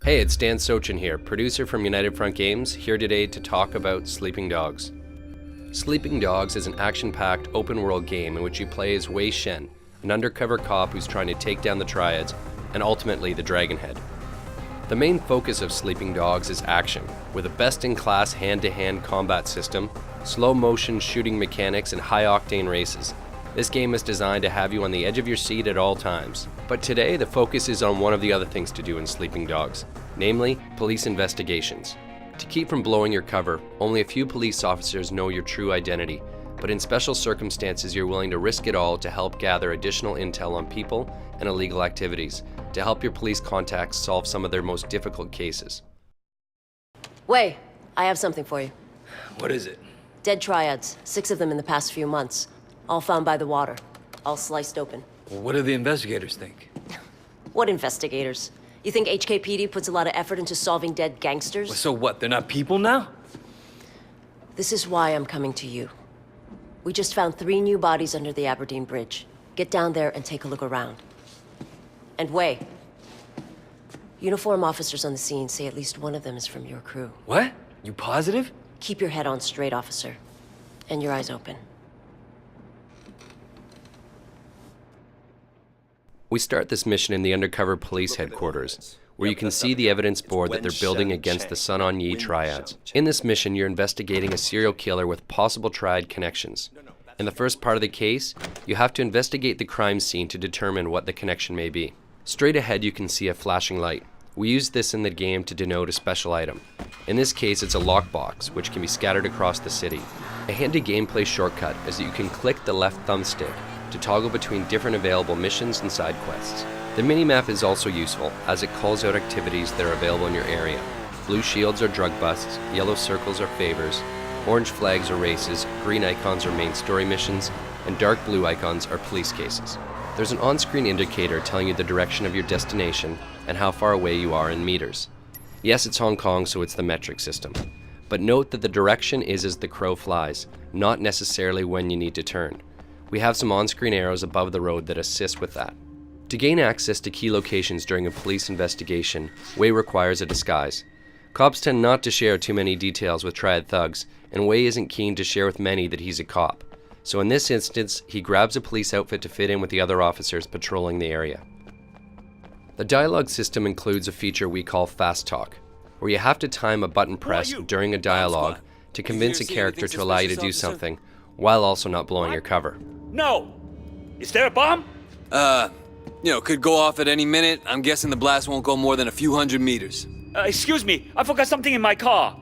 Hey, it's Dan Sochin here, producer from United Front Games, here today to talk about Sleeping Dogs. Sleeping Dogs is an action-packed, open-world game in which you play as Wei Shen, an undercover cop who's trying to take down the Triads, and ultimately the Dragonhead. The main focus of Sleeping Dogs is action, with a best-in-class hand-to-hand combat system, slow-motion shooting mechanics, and high-octane races. This game is designed to have you on the edge of your seat at all times. But today, the focus is on one of the other things to do in Sleeping Dogs, namely, police investigations. To keep from blowing your cover, only a few police officers know your true identity, but in special circumstances you're willing to risk it all to help gather additional intel on people and illegal activities, to help your police contacts solve some of their most difficult cases. Wei, I have something for you. What is it? Dead Triads, 6 of them in the past few months. All found by the water, all sliced open. Well, what do the investigators think? What investigators? You think HKPD puts a lot of effort into solving dead gangsters? Well, so what, they're not people now? This is why I'm coming to you. We just found 3 new bodies under the Aberdeen Bridge. Get down there and take a look around. And Wei, uniform officers on the scene say at least one of them is from your crew. What? You positive? Keep your head on straight, officer. And your eyes open. We start this mission in the undercover police headquarters, where you can see the evidence board that they're building against the Sun On Yee Triads. In this mission, you're investigating a serial killer with possible Triad connections. In the first part of the case, you have to investigate the crime scene to determine what the connection may be. Straight ahead, you can see a flashing light. We use this in the game to denote a special item. In this case, it's a lockbox, which can be scattered across the city. A handy gameplay shortcut is that you can click the left thumbstick to toggle between different available missions and side quests. The minimap is also useful, as it calls out activities that are available in your area. Blue shields are drug busts, yellow circles are favors, orange flags are races, green icons are main story missions, and dark blue icons are police cases. There's an on-screen indicator telling you the direction of your destination and how far away you are in meters. Yes, it's Hong Kong, so it's the metric system. But note that the direction is as the crow flies, not necessarily when you need to turn. We have some on-screen arrows above the road that assist with that. To gain access to key locations during a police investigation, Wei requires a disguise. Cops tend not to share too many details with Triad thugs, and Wei isn't keen to share with many that he's a cop. So in this instance, he grabs a police outfit to fit in with the other officers patrolling the area. The dialogue system includes a feature we call Fast Talk, where you have to time a button press during a dialogue to convince a character to allow you to do something, while also not blowing your cover. No! Is there a bomb? Could go off at any minute. I'm guessing the blast won't go more than a few hundred meters. Excuse me, I forgot something in my car.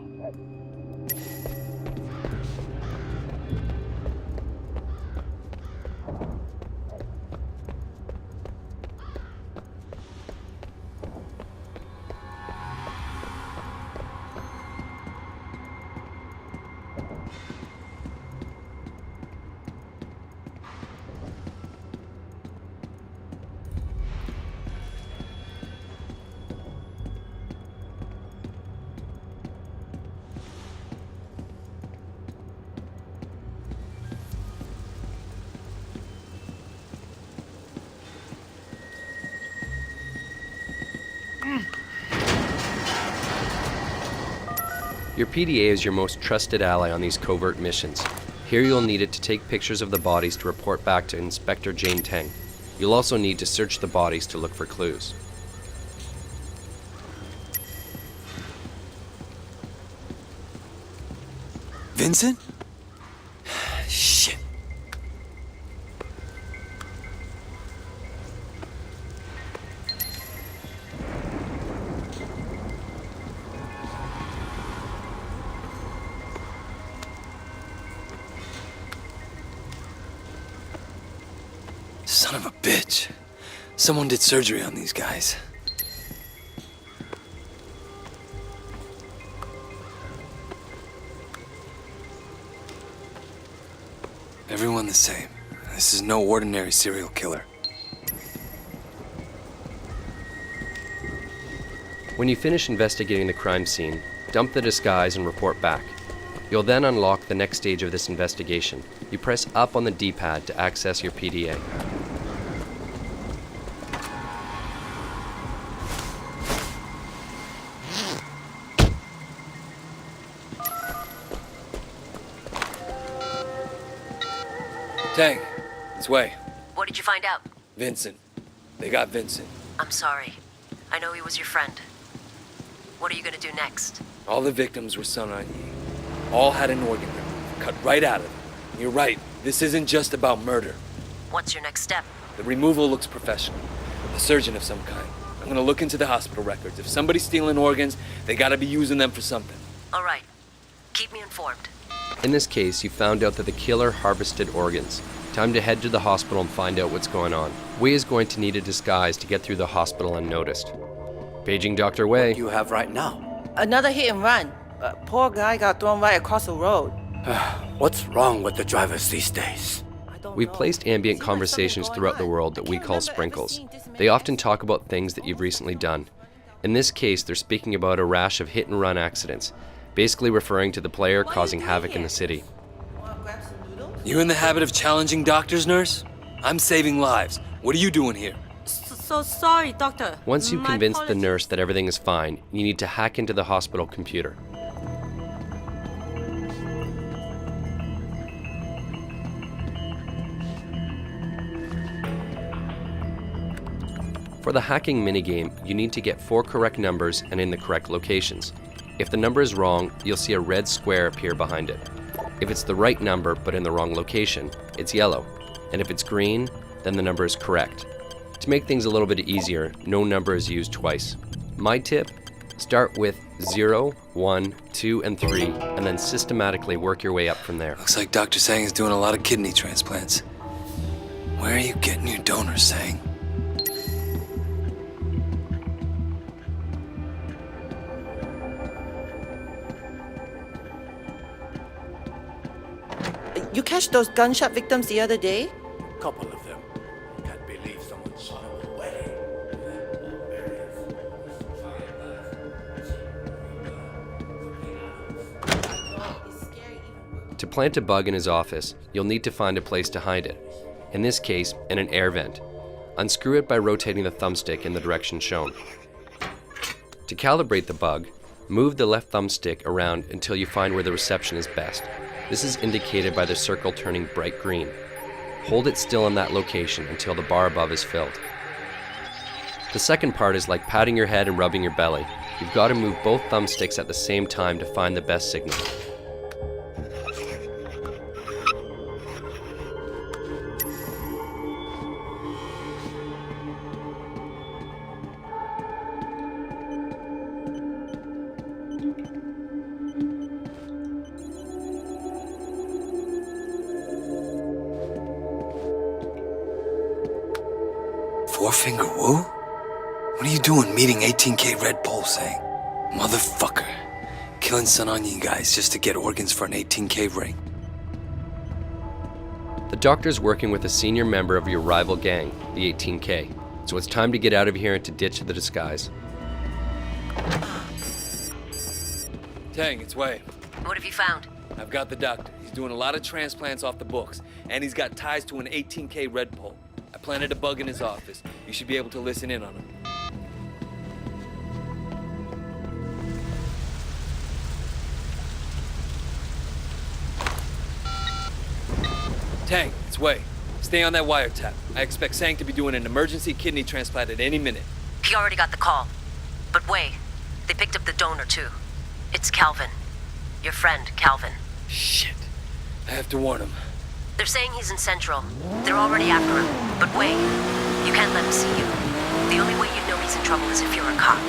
Your PDA is your most trusted ally on these covert missions. Here you'll need it to take pictures of the bodies to report back to Inspector Jane Teng. You'll also need to search the bodies to look for clues. Vincent? Shit. Son of a bitch. Someone did surgery on these guys. Everyone the same. This is no ordinary serial killer. When you finish investigating the crime scene, dump the disguise and report back. You'll then unlock the next stage of this investigation. You press up on the D-pad to access your PDA. Tang, it's Wei. What did you find out? Vincent. They got Vincent. I'm sorry. I know he was your friend. What are you gonna do next? All the victims were Sun On Yee. All had an organ removed, cut right out of them. You're right, this isn't just about murder. What's your next step? The removal looks professional. A surgeon of some kind. I'm gonna look into the hospital records. If somebody's stealing organs, they gotta be using them for something. All right. Keep me informed. In this case, you found out that the killer harvested organs. Time to head to the hospital and find out what's going on. Wei is going to need a disguise to get through the hospital unnoticed. Paging Dr. Wei. You have right now. Another hit and run. Poor guy got thrown right across the road. What's wrong with the drivers these days? We've placed ambient conversations throughout the world that we call sprinkles. They often talk about things that you've recently done. In this case, they're speaking about a rash of hit-and-run accidents, basically referring to the player causing havoc in the city. You in the habit of challenging doctors, nurse? I'm saving lives. What are you doing here? So sorry, doctor. Once you've My convinced the apologies. nurse that everything is fine, you need to hack into the hospital computer. For the hacking minigame, you need to get 4 correct numbers and in the correct locations. If the number is wrong, you'll see a red square appear behind it. If it's the right number but in the wrong location, it's yellow. And if it's green, then the number is correct. To make things a little bit easier, no number is used twice. My tip, start with 0, 1, 2, and 3, and then systematically work your way up from there. Looks like Dr. Sang is doing a lot of kidney transplants. Where are you getting your donors, Sang? You catch those gunshot victims the other day? Couple of them. Can't believe someone shot them away. To plant a bug in his office, you'll need to find a place to hide it. In this case, in an air vent. Unscrew it by rotating the thumbstick in the direction shown. To calibrate the bug, move the left thumbstick around until you find where the reception is best. This is indicated by the circle turning bright green. Hold it still in that location until the bar above is filled. The second part is like patting your head and rubbing your belly. You've got to move both thumbsticks at the same time to find the best signal. Four-finger woo? What are you doing meeting 18K Red Bull, Sang? Motherfucker. Killing Sun On Yee guys just to get organs for an 18K ring. The doctor's working with a senior member of your rival gang, the 18K, so it's time to get out of here and to ditch the disguise. Tang, it's Wei. What have you found? I've got the doctor. He's doing a lot of transplants off the books, and he's got ties to an 18K Red Bull. I planted a bug in his office. You should be able to listen in on him. Tang, it's Wei. Stay on that wiretap. I expect Sang to be doing an emergency kidney transplant at any minute. He already got the call. But wait, they picked up the donor too. It's Calvin. Your friend, Calvin. Shit. I have to warn him. They're saying he's in Central. They're already after him. But wait, you can't let him see you. The only way you know he's in trouble is if you're a cop.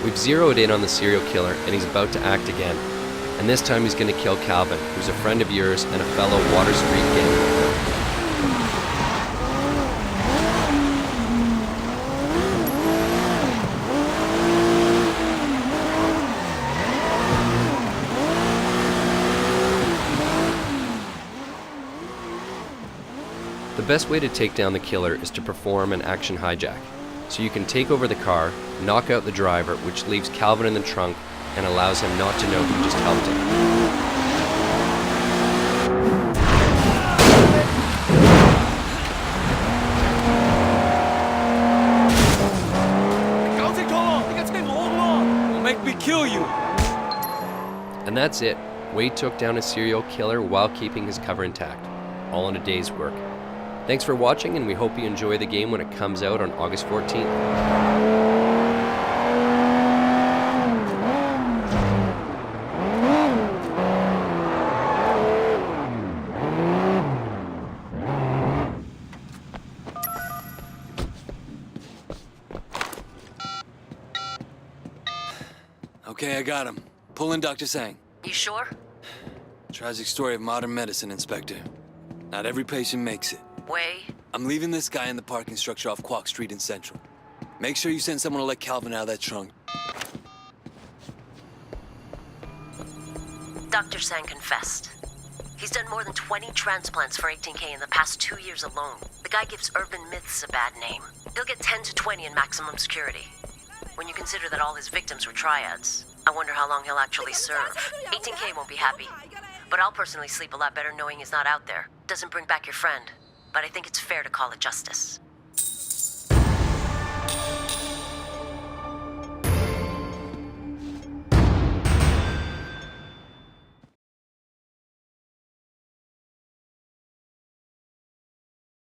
We've zeroed in on the serial killer and he's about to act again. And this time he's going to kill Calvin, who's a friend of yours and a fellow Water Street gang member. The best way to take down the killer is to perform an action hijack. So you can take over the car, knock out the driver, which leaves Calvin in the trunk and allows him not to know who just helped him. Don't make me kill you! And that's it. Wade took down a serial killer while keeping his cover intact, all in a day's work. Thanks for watching, and we hope you enjoy the game when it comes out on August 14th. Okay, I got him. Pull in Dr. Sang. You sure? Tragic story of modern medicine, Inspector. Not every patient makes it. Way. I'm leaving this guy in the parking structure off Quock Street in Central. Make sure you send someone to let Calvin out of that trunk. Dr. Sang confessed. He's done more than 20 transplants for 18K in the past 2 years alone. The guy gives urban myths a bad name. He'll get 10 to 20 in maximum security. When you consider that all his victims were triads, I wonder how long he'll actually serve. 18K won't be happy. But I'll personally sleep a lot better knowing he's not out there. Doesn't bring back your friend. But I think it's fair to call it justice.